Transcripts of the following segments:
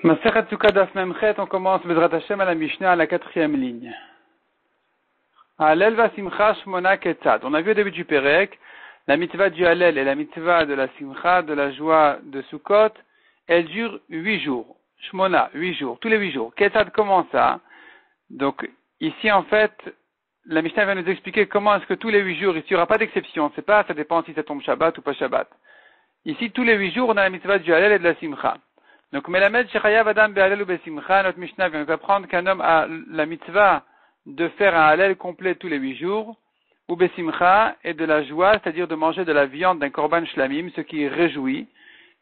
Masechet Sukkot Daf Memchet, on commence Bezrat Hashem à la Mishnah à la 4e ligne. Halel va Simcha Shmona Ketzad. On a vu au début du Perek, la mitzvah du Halel et la mitzvah de la Simcha, de la joie de Sukkot, elle dure 8 jours. Shmona, 8 jours, tous les 8 jours. Ketzad, comment ça? Donc, ici, en fait, la Mishnah va nous expliquer comment est-ce que tous les 8 jours, ici, il n'y aura pas d'exception. C'est pas, ça dépend si ça tombe Shabbat ou pas Shabbat. Ici, tous les 8 jours, on a la mitzvah du Halel et de la Simcha. Donc, Melamed Shechayav Adam Behalel ou Besimcha, notre Mishnah vient nous apprendre qu'un homme a la mitzvah de faire un Halel complet tous les 8 jours, ou Besimcha, et de la joie, c'est-à-dire de manger de la viande d'un korban shlamim, ce qui réjouit.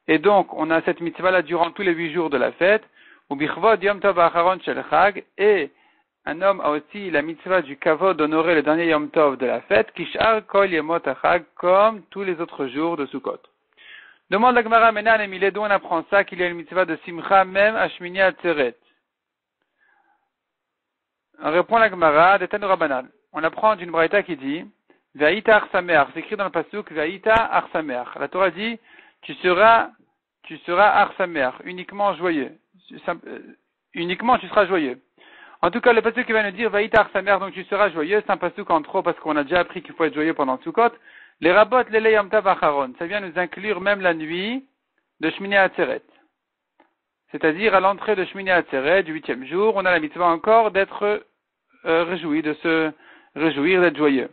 Et donc, on a cette mitzvah-là durant tous les 8 jours de la fête, ou Bichvod Yom Tov Acharon Shel Chag, et un homme a aussi la mitzvah du kavod d'honorer le dernier Yom Tov de la fête, Kishar Kol Yemot Achag, comme tous les autres jours de Sukkot. Demande la Gemara Menan et Miledou, on apprend ça, qu'il y a une mitzvah de Simcha même à Shmini Atzeret. On répond la Gemara de Tanu Rabbanan. On apprend d'une braïta qui dit Ve'aïta Arsameach. C'est écrit dans le pasuk Ve'aïta Arsameach. La Torah dit tu seras Arsameach, uniquement joyeux. Uniquement tu seras joyeux. En tout cas, le pasuk qui va nous dire Ve'aïta Arsameach, donc tu seras joyeux, c'est un pasuk en trop parce qu'on a déjà appris qu'il faut être joyeux pendant Sukkot. Les rabot lele yom tov acharon, ça vient nous inclure même la nuit de Shmini Atzeret. C'est-à-dire à l'entrée de Shmini Atzeret, du 8e jour, on a la mitzvah encore d'être réjoui, de se réjouir, d'être joyeux.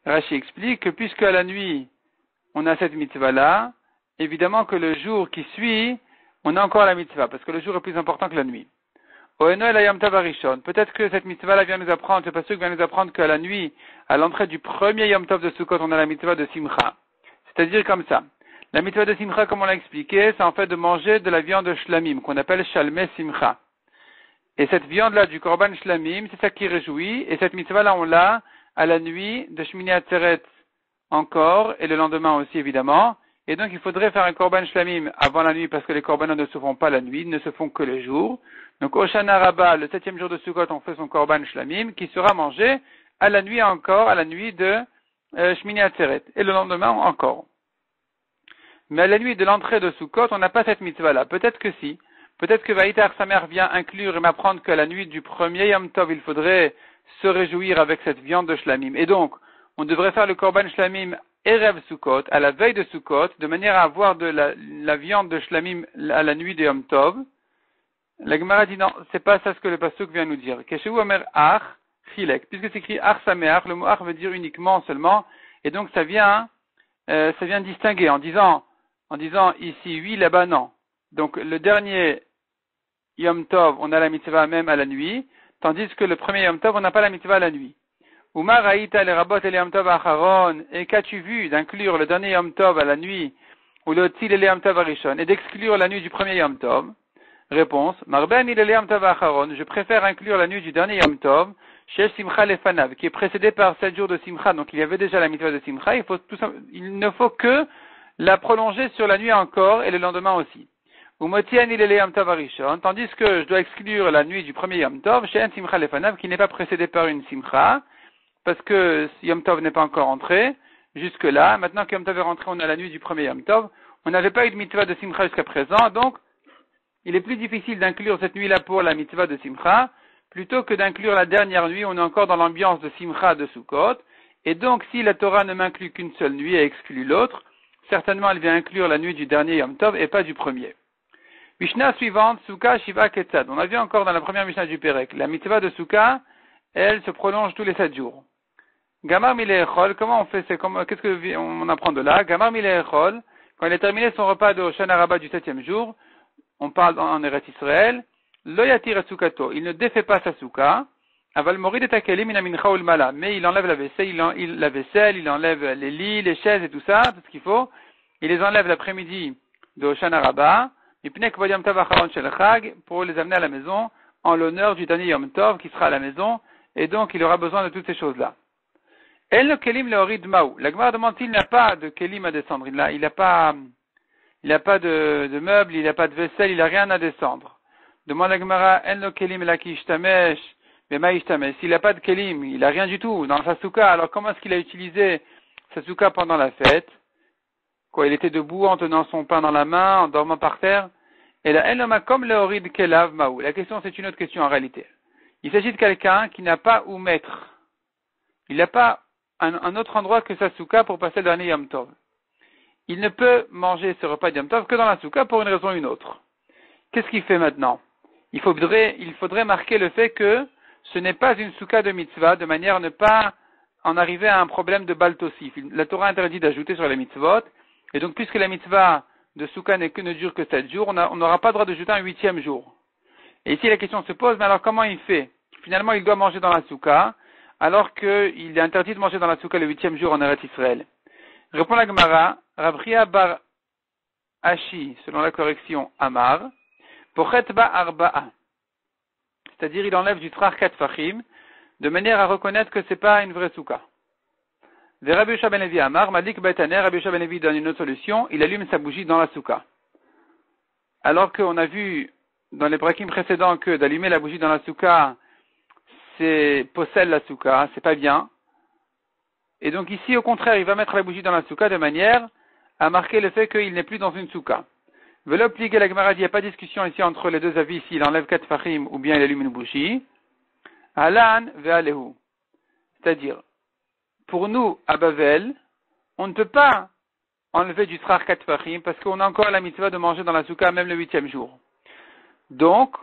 Rashi explique que puisque à la nuit, on a cette mitzvah-là, évidemment que le jour qui suit, on a encore la mitzvah, parce que le jour est plus important que la nuit. Peut-être que cette mitzvah-là vient nous apprendre, ce passage vient nous apprendre qu'à la nuit, à l'entrée du premier Yom Tov de Sukkot, on a la mitzvah de Simcha. C'est-à-dire comme ça. La mitzvah de Simcha, comme on l'a expliqué, c'est en fait de manger de la viande de Shlamim, qu'on appelle Shalmei Simcha. Et cette viande-là du Korban Shlamim, c'est ça qui réjouit, et cette mitzvah-là, on l'a à la nuit de Shmini Atzeret encore, et le lendemain aussi, évidemment. Et donc, il faudrait faire un Korban Shlamim avant la nuit, parce que les Korbanos ne se font pas la nuit, ne se font que le jour. Donc, Hoshana Rabbah, le 7e jour de Sukkot, on fait son Korban Shlamim, qui sera mangé à la nuit encore, à la nuit de Shmini Atzeret. Et le lendemain encore. Mais à la nuit de l'entrée de Sukkot, on n'a pas cette mitzvah-là. Peut-être que si. Peut-être que Vaïtar sa mère vient inclure et m'apprendre qu'à la nuit du premier Yom Tov, il faudrait se réjouir avec cette viande de Shlamim. Et donc, on devrait faire le Korban Shlamim Erev Sukkot, à la veille de Sukkot, de manière à avoir de la viande de Shlamim à la nuit de Yom Tov. La Gemara dit non, c'est pas ça ce que le pasuk vient nous dire. Keshehu Omer Ach Chilek. Puisque c'est écrit Ach Sameach, le mot Ach veut dire uniquement, seulement, et donc ça vient distinguer en disant ici oui, là-bas non. Donc le dernier Yom Tov, on a la mitzvah même à la nuit, tandis que le premier Yom Tov, on n'a pas la mitzvah à la nuit. Umar Haïta le Rabot et le Yom Tov Acharon, et qu'as-tu vu d'inclure le dernier Yom Tov à la nuit, ou le Tzil et le Yom Tov Arishon, et d'exclure la nuit du premier Yom Tov? Réponse, Marben il le Yom Tov Acharon, je préfère inclure la nuit du dernier Yom Tov, chez Simcha Lefanav, qui est précédé par 7 jours de Simcha, donc il y avait déjà la mitzvah de Simcha, il ne faut que la prolonger sur la nuit encore, et le lendemain aussi. Umotian il le Yom Tov Arishon, tandis que je dois exclure la nuit du premier Yom Tov, chez un Simcha Lefanav, qui n'est pas précédé par une Simcha, parce que Yom Tov n'est pas encore entré, jusque-là. Maintenant que Yom Tov est rentré, on a la nuit du premier Yom Tov. On n'avait pas eu de mitzvah de Simcha jusqu'à présent, donc il est plus difficile d'inclure cette nuit-là pour la mitzvah de Simcha, plutôt que d'inclure la dernière nuit, on est encore dans l'ambiance de Simcha de Sukkot. Et donc, si la Torah ne m'inclut qu'une seule nuit et exclut l'autre, certainement elle vient inclure la nuit du dernier Yom Tov et pas du premier. Mishnah suivante, Sukkah Shiva Ketzad. On a vu encore dans la première Mishnah du Perek, la mitzvah de Sukkah, elle se prolonge tous les 7 jours. Gamar Milechol, comment on fait, qu'est-ce qu'on apprend de là? Gamar Milechol, quand il a terminé son repas de Hoshana Rabbah du 7e jour, on parle en Eretz Israël, Lo yatir Sukato, il ne défait pas sa Sukkah, Aval Morid et Takelim ina mincha ul mala, mais il enlève la vaisselle, il enlève les lits, les chaises et tout ça, tout ce qu'il faut, il les enlève l'après-midi de Hoshana Rabbah, pour les amener à la maison, en l'honneur du dernier Yom Tov qui sera à la maison, et donc il aura besoin de toutes ces choses-là. El no kelim leorid maou. La Gemara demande s'il n'a pas de kelim à descendre. Il n'a pas de meubles, il n'a pas de vaisselle, il n'a rien à descendre. Demande la Gemara, el no kelim la ki ishtamesh, bema ishtamesh. S'il n'a pas de kelim, il n'a rien du tout dans sa souka. Alors comment est-ce qu'il a utilisé sa souka pendant la fête? Il était debout en tenant son pain dans la main, en dormant par terre. Et la enoma comme le horid kelav maou. La question, c'est une autre question en réalité. Il s'agit de quelqu'un qui n'a pas où mettre. Il n'a pas un autre endroit que sa souka pour passer le dernier Yom Tov. Il ne peut manger ce repas de Yom Tov que dans la souka pour une raison ou une autre. Qu'est-ce qu'il fait maintenant? Il faudrait marquer le fait que ce n'est pas une souka de mitzvah, de manière à ne pas en arriver à un problème de baltosif. La Torah interdit d'ajouter sur les mitzvot, et donc puisque la mitzvah de souka ne dure que 7 jours, on n'aura pas le droit d'ajouter un 8e jour. Et ici la question se pose, mais alors comment il fait? Finalement, il doit manger dans la souka, alors qu'il est interdit de manger dans la souka le 8e jour en Eretz Israël. Répond la Gemara, Rav Chia bar Ashi, selon la correction Amar, Pochet ba arba'a. C'est-à-dire, il enlève du trar 4 fachim, de manière à reconnaître que c'est pas une vraie souka. Ve Rabbi Yosha ben Levi Amar, Malik Betaner, Rabbi Yosha ben Levi donne une autre solution, il allume sa bougie dans la souka. Alors qu'on a vu dans les brakim précédents que d'allumer la bougie dans la souka, c'est possède la souka, c'est pas bien. Et donc ici, au contraire, il va mettre la bougie dans la souka de manière à marquer le fait qu'il n'est plus dans une souka. Velo plié la Gemara dit, il n'y a pas de discussion ici entre les deux avis, s'il enlève 4 fachim ou bien il allume une bougie. Alan ve'alehu. C'est-à-dire, pour nous, à Bavel, on ne peut pas enlever du trar 4 fachim parce qu'on a encore la mitzvah de manger dans la souka même le 8e jour. Donc,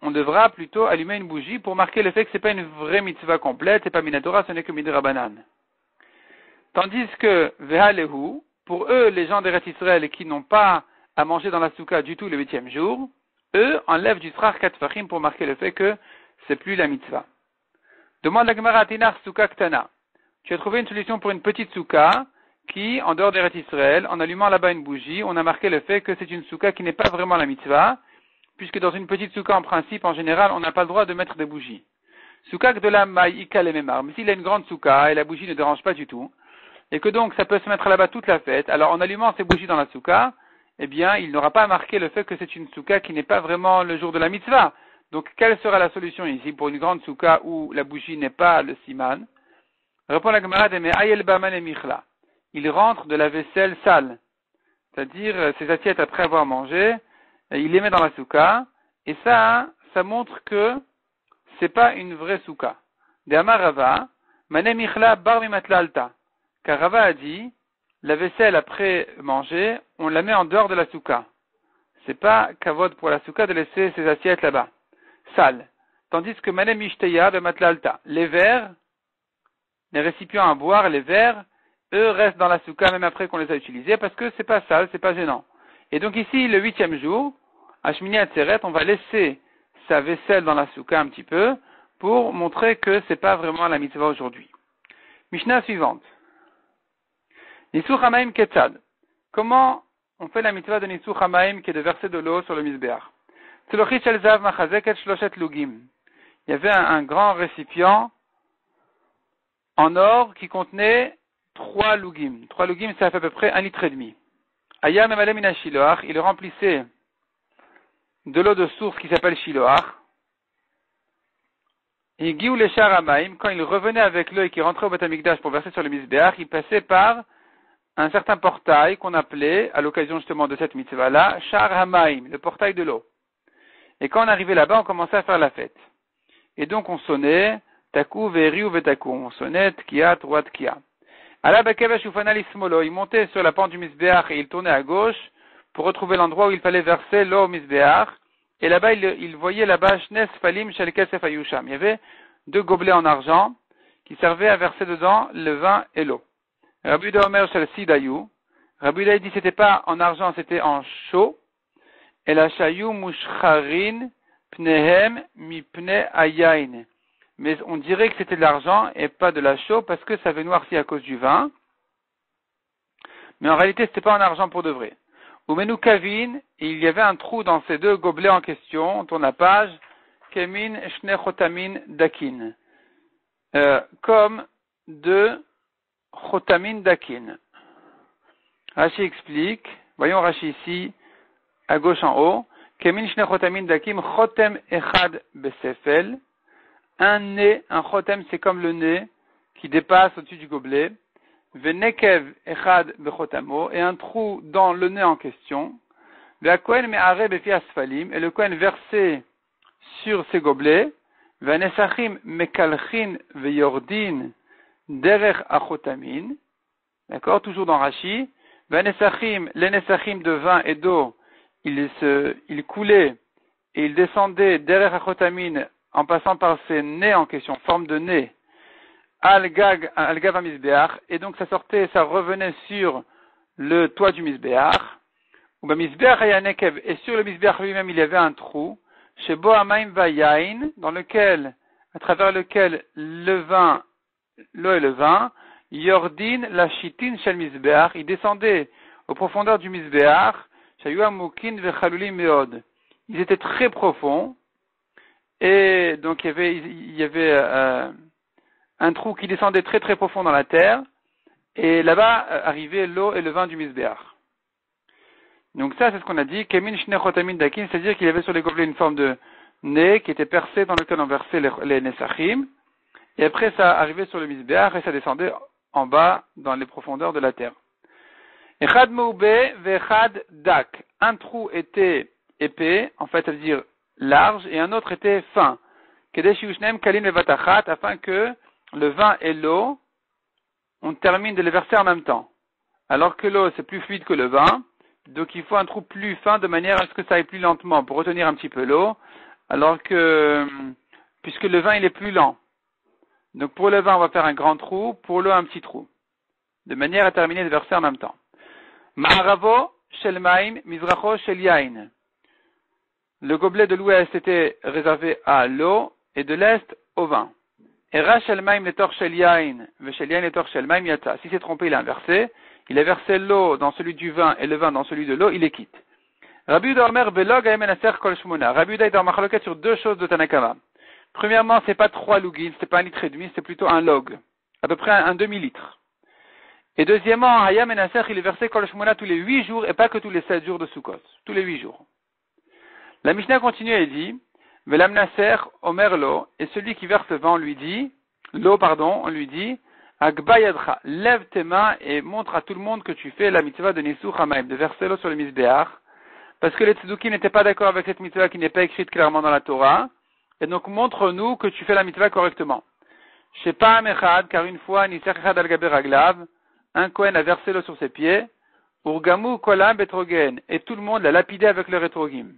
on devra plutôt allumer une bougie pour marquer le fait que ce n'est pas une vraie mitzvah complète, c'est pas minatora, ce n'est que midrabanan. Tandis que ve'alehu, pour eux, les gens d'Eretz Israël qui n'ont pas à manger dans la souka du tout le 8e jour, eux enlèvent du trar 4 fachim pour marquer le fait que c'est plus la mitzvah. Demande la Gemara Tinar souka ktana. Tu as trouvé une solution pour une petite souka qui, en dehors d'Eretz Israël, en allumant là-bas une bougie, on a marqué le fait que c'est une souka qui n'est pas vraiment la mitzvah, puisque dans une petite souka, en principe, en général, on n'a pas le droit de mettre des bougies. Souka de la maïka le memar. Mais s'il a une grande souka et la bougie ne dérange pas du tout, et que donc ça peut se mettre là-bas toute la fête, alors en allumant ces bougies dans la souka, eh bien, il n'aura pas marqué le fait que c'est une souka qui n'est pas vraiment le jour de la mitzvah. Donc, quelle sera la solution ici pour une grande souka où la bougie n'est pas le siman? Répond la Gemara de Ayel Baman et Michla. Il rentre de la vaisselle sale, c'est-à-dire ses assiettes après avoir mangé, il les met dans la souka, et ça montre que c'est pas une vraie souka. De Amar Rava, Mane Michla bar mimatla alta. Car Rava a dit, la vaisselle après manger, on la met en dehors de la souka. C'est pas kavod pour la souka de laisser ses assiettes là-bas, sales. Tandis que Mane Mishteya de matla alta. Les verres, les récipients à boire, les verres, eux restent dans la souka même après qu'on les a utilisés parce que c'est pas sale, c'est pas gênant. Et donc ici, le 8e jour, à Shmini Atzeret, on va laisser sa vaisselle dans la souka un petit peu pour montrer que c'est pas vraiment la mitzvah aujourd'hui. Mishnah suivante. Nisuch Hamaim Ketzad. Comment on fait la mitzvah de Nisuch Hamaim qui est de verser de l'eau sur le Mizbeach? Tzelochi Shel Zav Machazeket Shloshet Lugim. Il y avait un grand récipient en or qui contenait 3 lugim. 3 lugim, ça fait à peu près 1,5 litre. Aya Memalem Mina Shiloach, il remplissait de l'eau de source qui s'appelle Shiloach. Et Giou le Shar Hamaim, quand il revenait avec l'eau et qu'il rentrait au Beth Amikdash pour verser sur le Mizbeach, il passait par un certain portail qu'on appelait, à l'occasion justement de cette mitzvah-là, Shar Hamaim, le portail de l'eau. Et quand on arrivait là-bas, on commençait à faire la fête. Et donc on sonnait, Takou, Veri ou Vetakou, on sonnait, Tkia, Trois, Tkia. Allah Bakevesh Ufanal Ismolo, il montait sur la pente du Mizbeach et il tournait à gauche pour retrouver l'endroit où il fallait verser l'eau au Mizbeach. Et là-bas, il voyait là-bas, Shnes Falim Shel Kesef Ayusham. Il y avait 2 gobelets en argent qui servaient à verser dedans le vin et l'eau. Rabbi Uda Omer Shel Sidayou. Rabbi Uda dit c'était pas en argent, c'était en chaux. Et la Shayu Mushcharin Pnehem Mi Pne Ayain. Mais on dirait que c'était de l'argent et pas de la chaux parce que ça avait noirci à cause du vin. Mais en réalité, c'était pas en argent pour de vrai. Umenu Kavin, il y avait un trou dans ces 2 gobelets en question, on tourne la page, Kemin Shne Chotamin Dakin. Comme 2 Chotamin Dakin. Rashi explique, voyons Rashi ici, à gauche en haut, Kemin Shne Chotamin Dakim, Chotem Echad Besefel. Un nez, un chotem, c'est comme le nez qui dépasse au-dessus du gobelet. Venekev echad bechotamo, et un trou dans le nez en question. Ve'akohen me'areh befi asfalim, et le Kohen versait sur ses gobelets, ve'nesachim mekalchin ve'yordin derech achotamin, d'accord, toujours dans Rashi, ve'nesachim, les nesachim de vin et d'eau, ils coulaient et ils descendaient derech achotamin en passant par ces nez en question, forme de nez, al-gav ha-mizbeach, et donc ça sortait, ça revenait sur le toit du Mizbeach, ou mizbeach hayanekev, et sur le Mizbeach lui-même il y avait un trou, chez Bo Hamaim Vayain, dans lequel, à travers lequel le vin, l'eau et le vin, Yordin la chitin shel Mizbeach, il descendait aux profondeurs du Mizbeach, shayu amukin vechalulim meod. Ils étaient très profonds, et donc il y avait un trou qui descendait très très profond dans la terre, et là-bas arrivaient l'eau et le vin du Mizbeach. Donc ça, c'est ce qu'on a dit, Kemin Shne Chotamin Dakin, c'est-à-dire qu'il y avait sur les gobelets une forme de nez qui était percée dans lequel on versait les Nesachim, et après ça arrivait sur le Mizbeach et ça descendait en bas dans les profondeurs de la terre. Echad Moube Vechad Dak, un trou était épais, en fait, c'est-à-dire large, et un autre était fin. Kedesh Yushnem Kalim Levatachat, afin que le vin et l'eau, on termine de les verser en même temps. Alors que l'eau, c'est plus fluide que le vin, donc il faut un trou plus fin de manière à ce que ça aille plus lentement pour retenir un petit peu l'eau, alors que, puisque le vin il est plus lent. Donc pour le vin on va faire un grand trou, pour l'eau un petit trou. De manière à terminer de verser en même temps. Ma'aravo shel maim, mizracho shel yain. Le gobelet de l'ouest était réservé à l'eau et de l'est au vin. Era shel maim letor shel yain, ve shel yain letor shel maim yata. Si c'est trompé, il a inversé. Il a versé l'eau dans celui du vin et le vin dans celui de l'eau, il les quitte. Rabbi Yehuda Omer belog ayem enaser kol shmona. Rabbi Yehuda est en machloket sur deux choses de Tanakama. Premièrement, c'est pas 3 lugin, c'est pas 1,5 litre, c'est plutôt un log. À peu près un demi-litre. Et deuxièmement, ayem enaser, il est versé kol shmona tous les 8 jours et pas que tous les 7 jours de Sukkot. Tous les 8 jours. La Mishnah continue et dit, velam naser omer lo, et celui qui verse le vin, on lui dit, on lui dit, Agba yadcha, lève tes mains et montre à tout le monde que tu fais la mitzvah de Nisuch Hamaim, de verser l'eau sur le Mizbeach, parce que les Tzedukim n'étaient pas d'accord avec cette mitzvah qui n'est pas écrite clairement dans la Torah, et donc montre-nous que tu fais la mitzvah correctement. Shepa'am echad, car une fois, Nisach echad al gaber aglav, un Kohen a versé l'eau sur ses pieds, Urgamu kolam betrogen, et tout le monde l'a lapidé avec le rétrogim.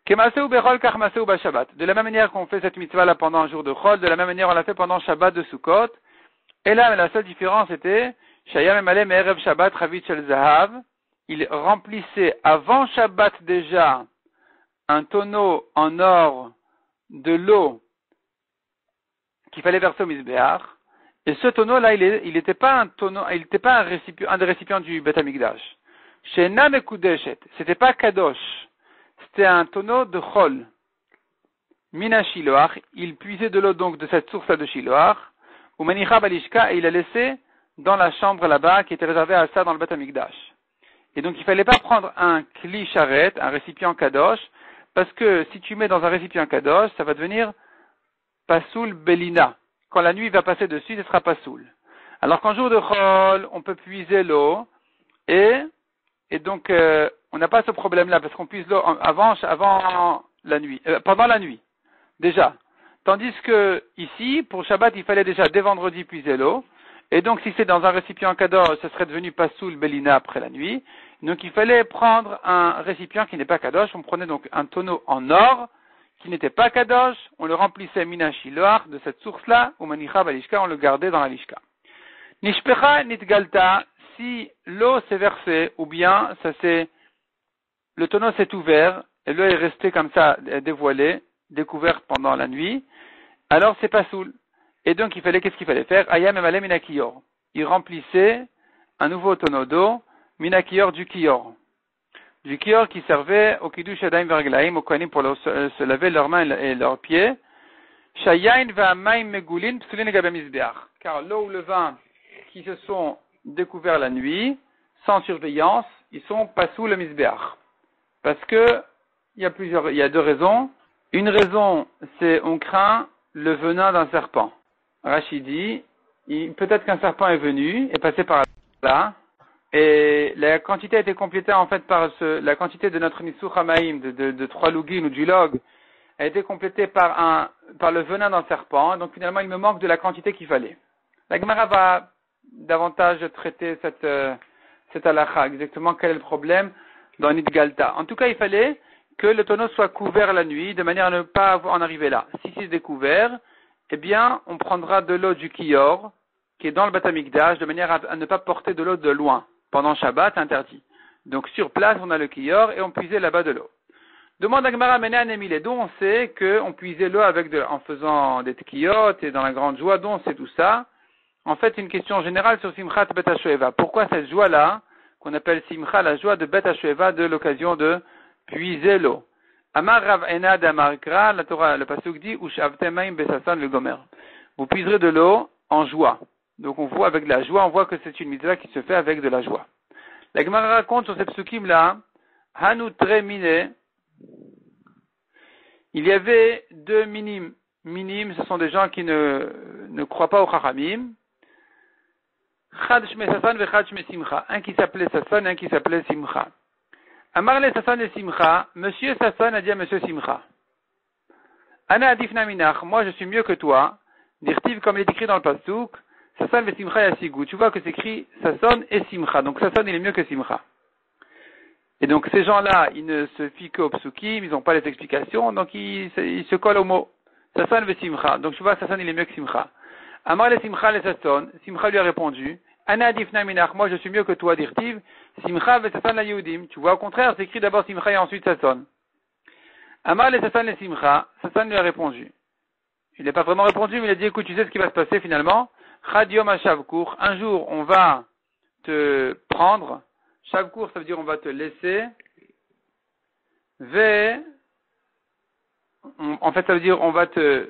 Kemaseu berol kachmaseu ba Shabbat. De la même manière qu'on fait cette mitzvah là pendant un jour de Chol, de la même manière on l'a fait pendant Shabbat de Sukkot. Et là, la seule différence était, Shayam emalem erev Shabbat ravit shel zahav. Il remplissait avant Shabbat déjà un tonneau en or de l'eau qu'il fallait verser au Mizbeach. Et ce tonneau là, il n'était pas un tonneau, il n'était pas un des récipients du Bet Hamikdash. She'ena mekudeshet. C'était pas kadosh. C'était un tonneau de Chol. Mina Shiloach, il puisait de l'eau donc de cette source-là de Shiloach, ou Manicha Balishka, et il a laissé dans la chambre là-bas qui était réservée à ça dans le Beth Amikdash. Et donc il fallait pas prendre un kli charet, un récipient kadosh, parce que si tu mets dans un récipient kadosh, ça va devenir pasoul belina. Quand la nuit va passer dessus, ce sera pasoul. Alors qu'en jour de Chol, on peut puiser l'eau, et donc on n'a pas ce problème-là, parce qu'on puise l'eau avant la nuit, pendant la nuit, déjà. Tandis que ici, pour Shabbat, il fallait déjà dès vendredi puiser l'eau, et donc si c'est dans un récipient kadosh, ce serait devenu pasoul belina après la nuit. Donc il fallait prendre un récipient qui n'est pas kadosh, on prenait donc un tonneau en or, qui n'était pas kadosh, on le remplissait mina shiloach de cette source-là, ou manicha balishka, on le gardait dans la lishka. Nishpecha nitgalta, si l'eau s'est versée, ou bien le tonneau s'est ouvert, et l'eau est restée comme ça, dévoilée, découverte pendant la nuit, alors c'est pas soul. Et donc qu'est-ce qu'il fallait faire? Ayam emalem minakiyor. Il remplissait un nouveau tonneau d'eau, minakiyor du kiyor. Du kiyor qui servait au kiddush yadayim verglaim, au kohanim pour se laver leurs mains et leurs pieds. Shayain va'amayim megulin psulin gabe mizbeach. Car l'eau ou le vin qui se sont découverts la nuit, sans surveillance, ils sont pas sous le mizbeach. Parce que, il y a deux raisons. Une raison, c'est on craint le venin d'un serpent. Rachid dit, peut-être qu'un serpent est venu, est passé par là, Et la quantité a été complétée en fait par la quantité de notre Nisuch Hamaim, de 3 lugin ou du log, a été complétée par le venin d'un serpent. Donc finalement, il me manque de la quantité qu'il fallait. La Gemara va davantage traiter cette halakha, exactement quel est le problème dans Nidgalta. En tout cas, il fallait que le tonneau soit couvert la nuit, de manière à ne pas en arriver là. Si c'est découvert, eh bien, on prendra de l'eau du Kiyor, qui est dans le Beth Amikdash, de manière à ne pas porter de l'eau de loin. Pendant Shabbat, interdit. Donc, sur place, on a le Kiyor et on puisait là-bas de l'eau. Demande à Gemara Menan Emile, d'où on sait qu'on puisait l'eau en faisant des tkiyot et dans la grande joie, d'où on sait tout ça. En fait, une question générale sur Simchat Bet HaShoeva. Pourquoi cette joie-là, qu'on appelle Simcha, la joie de Bet HaShoeva, de l'occasion de puiser l'eau? Amar Rav Enad Amar Kra, la Torah, le pasuk dit, Ushavtem Maim Besasan le Gomer. Vous puiserez de l'eau en joie. Donc on voit avec la joie, on voit que c'est une mitzvah qui se fait avec de la joie. La Gemara raconte sur ces psukim-là, Hanu Tre Mine, il y avait 2 minimes. Minimes, ce sont des gens qui ne croient pas au Chachamim. Chad Shme Sasan ve Chad Shme Simcha. Un qui s'appelait Sasan et un qui s'appelait Simcha. Amarle Sasan et Simcha. Monsieur Sasan a dit à Monsieur Simcha. Ana Adifna Minach. Moi je suis mieux que toi. Dirtiv comme il est écrit dans le Pasuk. Sasan ve Simcha Yasigou. Tu vois que c'est écrit Sasan et Simcha. Donc Sasan il est mieux que Simcha. Et donc ces gens-là, ils ne se fient qu'au psukim, ils n'ont pas les explications, donc ils se collent au mot. Sasan ve Simcha. Donc tu vois, Sasan il est mieux que Simcha. Amar le Simcha le Sasan. Simcha lui a répondu. Ana adifna minach. Moi je suis mieux que toi, dirtiv. Simcha ve Sasan la Yehudim. Tu vois, au contraire, c'est écrit d'abord Simcha et ensuite Sasan. Amar le Sasan le Simcha. Sasan lui a répondu. Il n'a pas vraiment répondu, mais il a dit, écoute, tu sais ce qui va se passer finalement. Chad yom hashavkur. Un jour, on va te prendre. Shavkur, ça veut dire on va te laisser. En fait, ça veut dire on va tu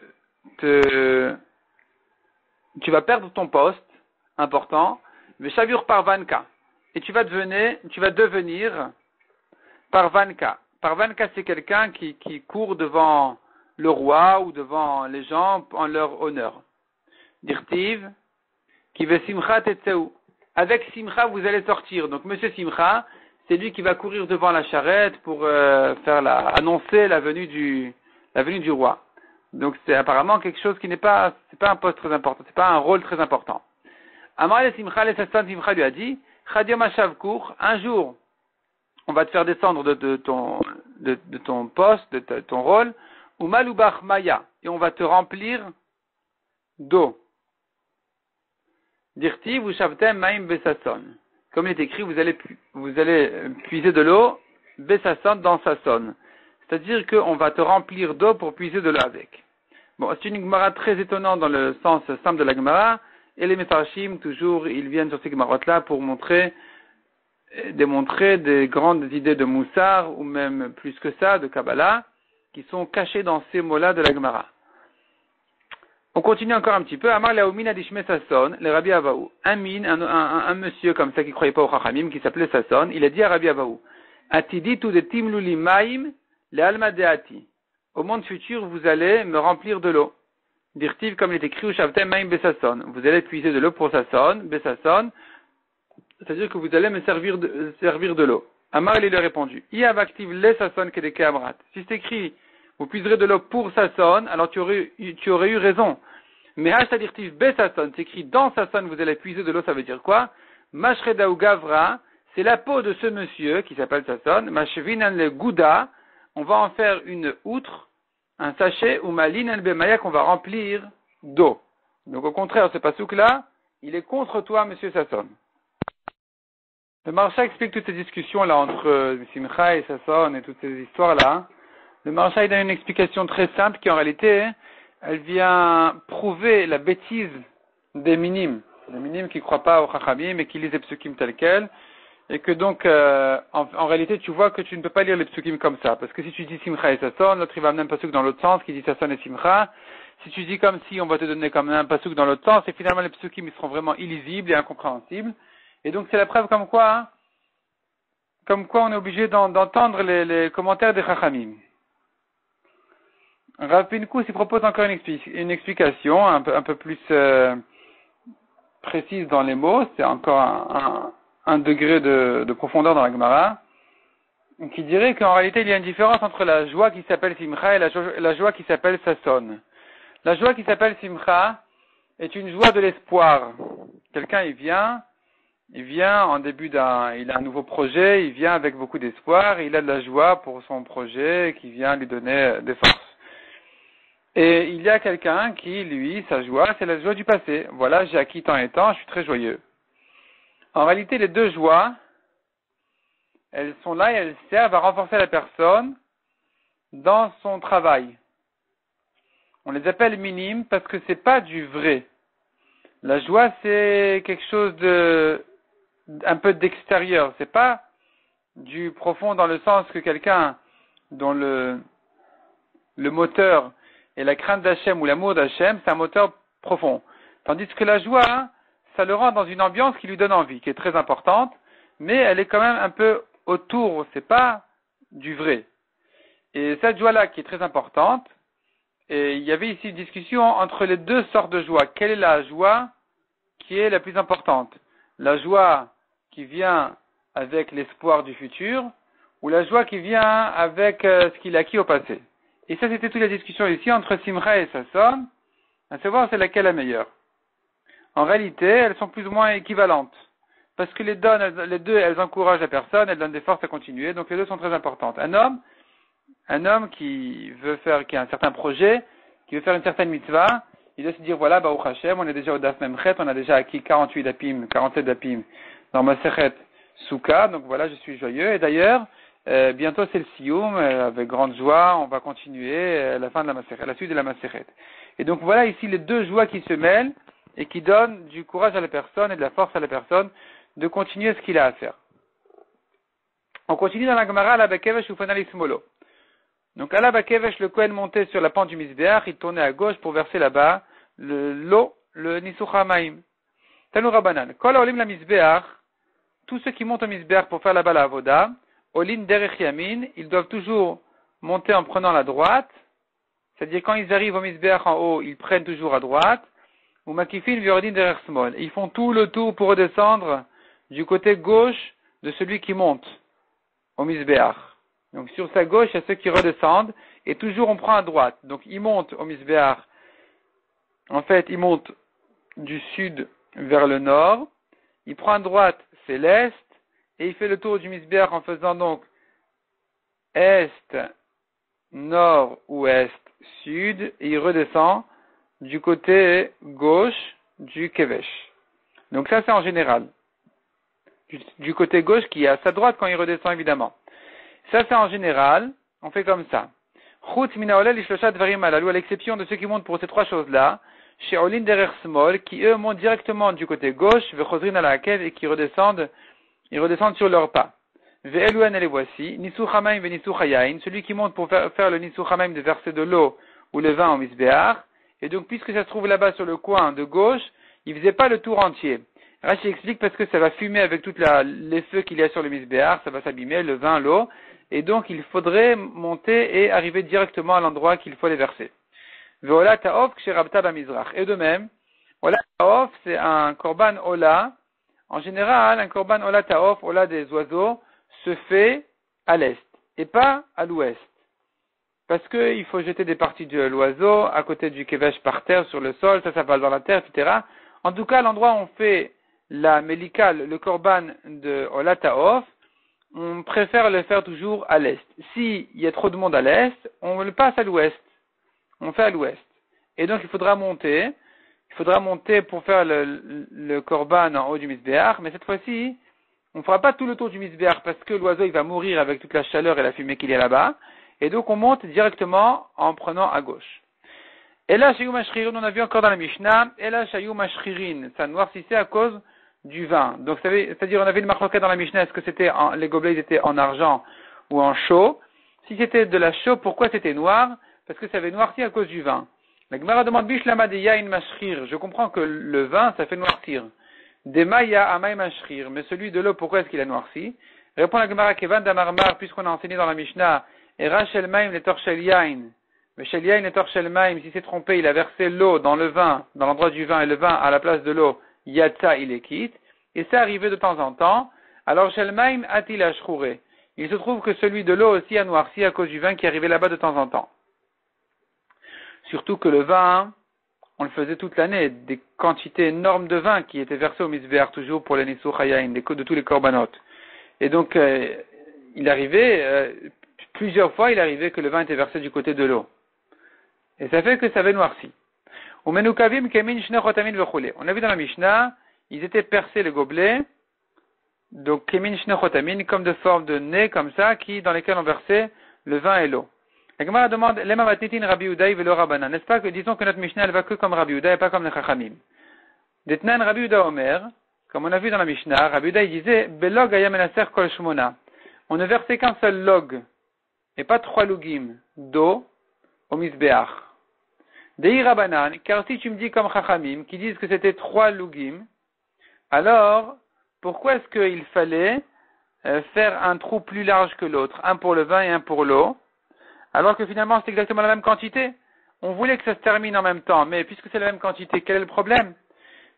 vas perdre ton poste important. Mais Shavur Parvanka. Et tu vas devenir Parvanka. Parvanka, c'est quelqu'un qui court devant le roi ou devant les gens en leur honneur. Dirtiv, qui veut Simcha Tetseu. Avec Simcha, vous allez sortir. Donc, Monsieur Simcha, c'est lui qui va courir devant la charrette pour annoncer la venue du roi. Donc, c'est apparemment quelque chose qui c'est pas un poste très important, c'est pas un rôle très important. Amar le Simcha, le Sassan Simcha lui a dit, Chadiom Hashavkur, un jour, on va te faire descendre de ton poste, de ton rôle, ou Malubach Maya, et on va te remplir d'eau. Dirti, vous shavtem maim besasson. Comme il est écrit, vous allez puiser de l'eau, besasson dans sasson. C'est-à-dire qu'on va te remplir d'eau pour puiser de l'eau avec. Bon, c'est une Gemara très étonnante dans le sens simple de la Gemara. Et les Mefarshim, toujours, ils viennent sur ces Gemarotes-là pour démontrer des grandes idées de Moussar, ou même plus que ça, de Kabbalah, qui sont cachées dans ces mots-là de la Gemara. On continue encore un petit peu. Amar Laomin Adishme Sasson, le Rabbi Avaou. Un monsieur comme ça qui croyait pas au Chachamim, qui s'appelait Sasson, il a dit à Rabbi Avaou, Atidi tu de timluli maim le alma deati. Au monde futur, vous allez me remplir de l'eau. Dirtiv comme il est écrit, Shavtem maim besasson. Vous allez puiser de l'eau pour Sasson, besasson. C'est-à-dire que vous allez me servir de l'eau. Amar il lui a répondu, Iavaktiv le Sasson kedeke amrat. Si c'est écrit, vous puiserez de l'eau pour Sasson, alors tu aurais eu raison. Mais Hashtadirtiv Besasson, c'est écrit dans Sasson, vous allez puiser de l'eau, ça veut dire quoi? Mashreda ou Gavra, c'est la peau de ce monsieur qui s'appelle Sasson. Mashvinan le Gouda, on va en faire une outre, un sachet, ou Malinan Bemaya qu'on va remplir d'eau. Donc au contraire, ce pasouk-là, il est contre toi, monsieur Sasson. Le Marsha explique toutes ces discussions-là entre Simcha et Sasson et toutes ces histoires-là. Le Marsha donne une explication très simple qui en réalité, elle vient prouver la bêtise des minimes. Les minimes qui ne croient pas au Chachamim et qui lisent les psukim tels quels. Et que donc, en réalité, tu vois que tu ne peux pas lire les psukim comme ça. Parce que si tu dis Simcha et Sasson, l'autre il va amener un pasuk dans l'autre sens qui dit Sasson et Simcha. Si tu dis comme si, on va te donner comme un pasuk dans l'autre sens, et finalement les psukim ils seront vraiment illisibles et incompréhensibles. Et donc c'est la preuve comme quoi on est obligé d'entendre les commentaires des Chachamim. Rav Pinkus, il propose encore une explication un peu plus précise dans les mots. C'est encore un degré de profondeur dans la Gemara, qui dirait qu'en réalité il y a une différence entre la joie qui s'appelle Simcha et la joie qui s'appelle Sasson. La joie qui s'appelle Simcha est une joie de l'espoir. Quelqu'un il vient en début il a un nouveau projet, il vient avec beaucoup d'espoir, il a de la joie pour son projet qui vient lui donner des forces. Et il y a quelqu'un qui, lui, sa joie, c'est la joie du passé. Voilà, j'ai acquis tant et tant, je suis très joyeux. En réalité, les deux joies, elles sont là et elles servent à renforcer la personne dans son travail. On les appelle minimes parce que c'est pas du vrai. La joie, c'est quelque chose un peu d'extérieur. C'est pas du profond dans le sens que quelqu'un dont le moteur est la crainte d'Hachem ou l'amour d'Hachem, c'est un moteur profond. Tandis que la joie, ça le rend dans une ambiance qui lui donne envie, qui est très importante, mais elle est quand même un peu autour, c'est pas du vrai. Et cette joie-là qui est très importante, et il y avait ici une discussion entre les deux sortes de joie. Quelle est la joie qui est la plus importante? La joie qui vient avec l'espoir du futur, ou la joie qui vient avec ce qu'il a acquis au passé? Et ça, c'était toute la discussion ici entre Simcha et Sasson, à savoir c'est laquelle la meilleure. En réalité, elles sont plus ou moins équivalentes. Parce que les deux, elles encouragent la personne, elles donnent des forces à continuer, donc les deux sont très importantes. Un homme qui a un certain projet, qui veut faire une certaine mitzvah, il doit se dire, voilà, Baruch Hashem, on est déjà au Daf Memchet, on a déjà acquis 47 dapim dans Masechet Souka, donc voilà, je suis joyeux. Et d'ailleurs, bientôt c'est le Siyum, avec grande joie, on va continuer la suite de la Masechet. Et donc voilà ici les deux joies qui se mêlent et qui donnent du courage à la personne et de la force à la personne de continuer ce qu'il a à faire. On continue dans la Gemara à la Bakevesh ou Fanal Ismolo. Donc à la Bakevesh, le Kohen montait sur la pente du Misbeach, il tournait à gauche pour verser là-bas l'eau, le Nisucha Maim. Tanu Rabbanan. Kol Olim la Misbeach, tous ceux qui montent au Misbeach pour faire là-bas la Avoda, Olim Derech Yamin, ils doivent toujours monter en prenant la droite, c'est-à-dire quand ils arrivent au Misbeach en haut, ils prennent toujours à droite, ou Makifin Vyoredin Derech Smol. Ils font tout le tour pour redescendre du côté gauche de celui qui monte au Misbeach. Donc sur sa gauche, il y a ceux qui redescendent, et toujours on prend à droite. Donc il monte au Misbeach. En fait, il monte du sud vers le nord. Il prend à droite, c'est l'est, et il fait le tour du Misbeach en faisant donc est, nord, ouest, sud, et il redescend du côté gauche du Kevesh. Donc ça c'est en général. Du côté gauche qui est à sa droite quand il redescend évidemment. Ça c'est en général, on fait comme ça. Chutz mina olel ishlosha dvarim alalu, à l'exception de ceux qui montent pour ces trois choses-là, chez Olin derer smol, qui eux montent directement du côté gauche, vechozrin ala hakev, et qui redescendent sur leurs pas. Ve'eluan et les voici, nisu chamaim ve nisu chayain, celui qui monte pour faire le nisu chamaim de verser de l'eau ou le vin au misbeach, et donc puisque ça se trouve là-bas sur le coin de gauche, il faisait pas le tour entier. Rashi explique parce que ça va fumer avec toutes les feux qu'il y a sur le misbeach, ça va s'abîmer, le vin, l'eau, et donc il faudrait monter et arriver directement à l'endroit qu'il faut les verser. Ve'ola ta'of ksherabta b'mizrach. Et de même, ola ta'of, c'est un korban ola. En général, un korban ola ta'of, ola des oiseaux, se fait à l'est et pas à l'ouest. Parce qu'il faut jeter des parties de l'oiseau à côté du kevesh par terre, sur le sol, ça va dans la terre, etc. En tout cas, l'endroit où on fait la mélikal, le korban de ola ta'of, on préfère le faire toujours à l'est. S'il y a trop de monde à l'est, on le passe à l'ouest. On fait à l'ouest. Et donc il faudra monter pour faire le korban en haut du misbeach, mais cette fois-ci, on ne fera pas tout le tour du misbeach parce que l'oiseau il va mourir avec toute la chaleur et la fumée qu'il y a là-bas, et donc on monte directement en prenant à gauche. Et là, Shayou Mashririn, on a vu encore dans la Mishnah, et là, Shayou Mashririn, ça noircissait à cause du vin. Donc c'est-à-dire on avait une marque dans la Mishnah, est-ce que les gobelets ils étaient en argent ou en chaux? Si c'était de la chaux, pourquoi c'était noir? Parce que ça avait noirci à cause du vin. La Gemara demande Bishlama de Yain Mashrir. Je comprends que le vin, ça fait noircir. Demaya Amay Mashrir. Mais celui de l'eau, pourquoi est-ce qu'il a noirci? Répond la Gemara Kevan Damarmar, puisqu'on a enseigné dans la Mishnah, Era Shel Maim le Torshel Yain. Mais Shel Yain le Torshel Maim, s'il s'est trompé, il a versé l'eau dans le vin, dans l'endroit du vin, et le vin à la place de l'eau, Yatsa, il est quitte. Et ça arrivait de temps en temps, Alors, Shelmaim atil ashrouré. Il se trouve que celui de l'eau aussi a noirci à cause du vin qui arrivait là-bas de temps en temps. Surtout que le vin, on le faisait toute l'année, des quantités énormes de vin qui étaient versées au misbéar, toujours pour les Nissou Chayaim, de tous les korbanot. Et donc, il arrivait, plusieurs fois, il arrivait que le vin était versé du côté de l'eau. Et ça fait que ça avait noirci. On a vu dans la Mishnah, ils étaient percés les gobelets, donc kemin shne chotamin, comme de forme de nez, comme ça, dans lesquels on versait le vin et l'eau. La Gemara demande, lema matnitin Rabbi Uday velo Rabbanan. N'est-ce pas que, disons que notre Mishnah, elle va que comme Rabbi Uday et pas comme les Chachamim. Detnan Rabbi Uda Omer, comme on a vu dans la Mishnah, Rabbi Uday disait, belog ayam enaser kol shmona. On ne versait qu'un seul log, et pas 3 lugim d'eau au misbeach. Dei Rabbanan, car si tu me dis comme Chachamim, qui disent que c'était 3 lugim, alors, pourquoi est-ce qu'il fallait faire un trou plus large que l'autre, un pour le vin et un pour l'eau, alors que finalement c'est exactement la même quantité? On voulait que ça se termine en même temps, mais puisque c'est la même quantité, quel est le problème?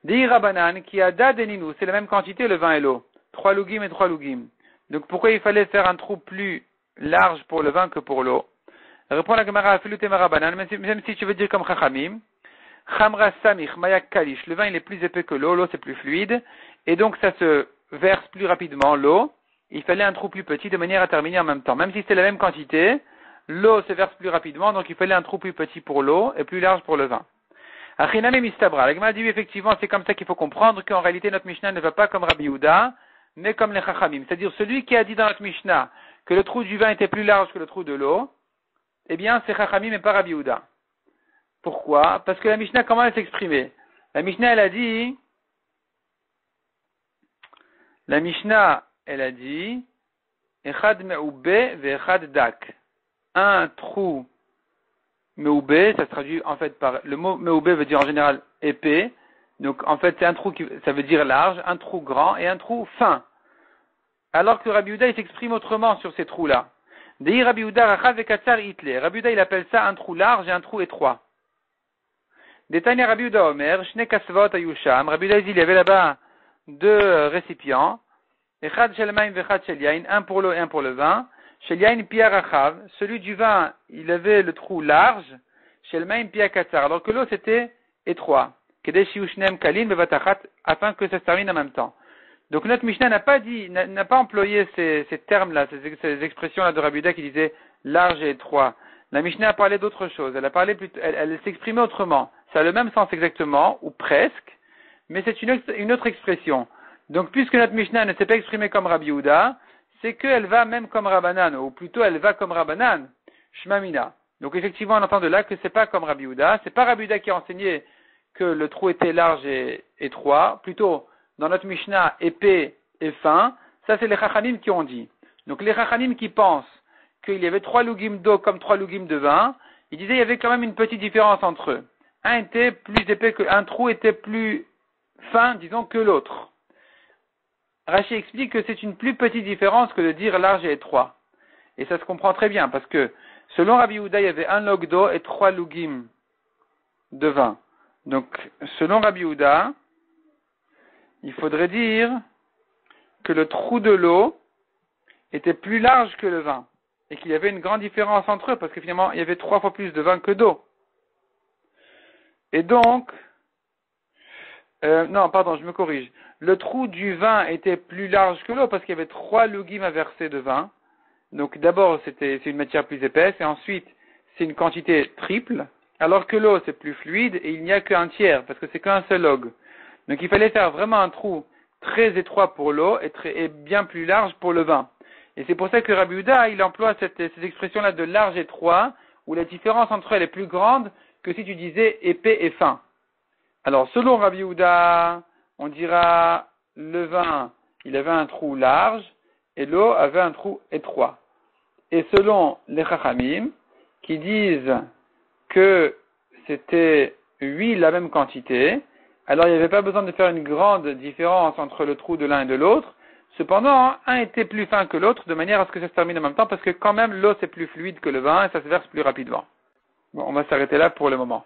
Dei Rabbanan, qui a dadeninu, c'est la même quantité le vin et l'eau, 3 lugim et 3 lugim. Donc pourquoi il fallait faire un trou plus large pour le vin que pour l'eau? Répond la Gemara, Afilutema Rabbanan, même si tu veux dire comme Chachamim, Chamra Samich, Mayak Kalish, le vin il est plus épais que l'eau c'est plus fluide, et donc ça se verse plus rapidement, l'eau, il fallait un trou plus petit de manière à terminer en même temps. Même si c'est la même quantité, l'eau se verse plus rapidement, donc il fallait un trou plus petit pour l'eau et plus large pour le vin. Achiname Mistabra, la Gemara dit effectivement c'est comme ça qu'il faut comprendre qu'en réalité notre Mishnah ne va pas comme Rabbi Yehuda, mais comme les Chachamim. C'est-à-dire celui qui a dit dans notre Mishnah que le trou du vin était plus large que le trou de l'eau, eh bien c'est Chachamim et pas Rabbi Yehuda. Pourquoi? Parce que la Mishnah, comment elle s'exprimait? La Mishnah, elle a dit, Echad me'oubé ve'echad dak. Un trou me'oubé, ça se traduit en fait par, le mot me'oubé veut dire en général épais. Donc en fait c'est un trou ça veut dire large, un trou grand et un trou fin. Alors que Rabbi Yehuda, il s'exprime autrement sur ces trous-là. Dei Rabbi Yehuda rachad ve'katzar itle. Rabbi Yehuda, il appelle ça un trou large et un trou étroit. Détaillé Rabbi Yehuda Omer, Shne Kasvot Ayusham. Rabbi Yehuda, il y avait là-bas 2 récipients. Echad shel maim vechad shel yain, un pour l'eau et un pour le vin. Shel yain pia rachav. Celui du vin, il avait le trou large. Shel maim pia katzar. Alors que l'eau, c'était étroit. Kedei shiushnem kalin bevatachat, afin que ça se termine en même temps. Donc notre Mishnah n'a pas employé ces termes-là, ces expressions-là de Rabbi Yehuda qui disaient large et étroit. La Mishnah a parlé d'autre chose. Elle s'exprimait autrement. Ça a le même sens exactement, ou presque, mais c'est une autre expression. Donc, puisque notre Mishnah ne s'est pas exprimée comme Rabbi Yehuda, c'est qu'elle va même comme Rabbanan, ou plutôt elle va comme Rabbanan, Shmamina. Donc, effectivement, on entend de là que c'est pas comme Rabbi Yehuda. C'est pas Rabbi Yehuda qui a enseigné que le trou était large et étroit. Plutôt, dans notre Mishnah, épais et fin. Ça, c'est les Chachamim qui ont dit. Donc, les Chachamim qui pensent qu'il y avait 3 lugim d'eau comme 3 lugim de vin, ils disaient qu'il y avait quand même une petite différence entre eux. Un était plus épais un trou était plus fin, disons, que l'autre. Rashi explique que c'est une plus petite différence que de dire large et étroit. Et ça se comprend très bien, parce que selon Rabbi Yehuda, il y avait 1 log d'eau et 3 lugim de vin. Donc, selon Rabbi Yehuda, il faudrait dire que le trou de l'eau était plus large que le vin. Et qu'il y avait une grande différence entre eux, parce que finalement, il y avait 3 fois plus de vin que d'eau. Et donc, je me corrige. Le trou du vin était plus large que l'eau, parce qu'il y avait 3 lugim à verser de vin. Donc d'abord, c'est une matière plus épaisse, et ensuite, c'est une quantité triple, alors que l'eau, c'est plus fluide, et il n'y a qu'un tiers, parce que c'est qu'un seul log. Donc il fallait faire vraiment un trou très étroit pour l'eau, et bien plus large pour le vin. Et c'est pour ça que Rabbi Yehuda, il emploie cette expression-là de large et étroit, où la différence entre elles est plus grande que si tu disais épais et fin. Alors, selon Rabbi Yehuda, on dira le vin, il avait un trou large, et l'eau avait un trou étroit. Et selon les Chachamim, qui disent que c'était 8 la même quantité, alors il n'y avait pas besoin de faire une grande différence entre le trou de l'un et de l'autre. Cependant, un était plus fin que l'autre, de manière à ce que ça se termine en même temps, parce que quand même l'eau c'est plus fluide que le vin, et ça se verse plus rapidement. Bon, on va s'arrêter là pour le moment.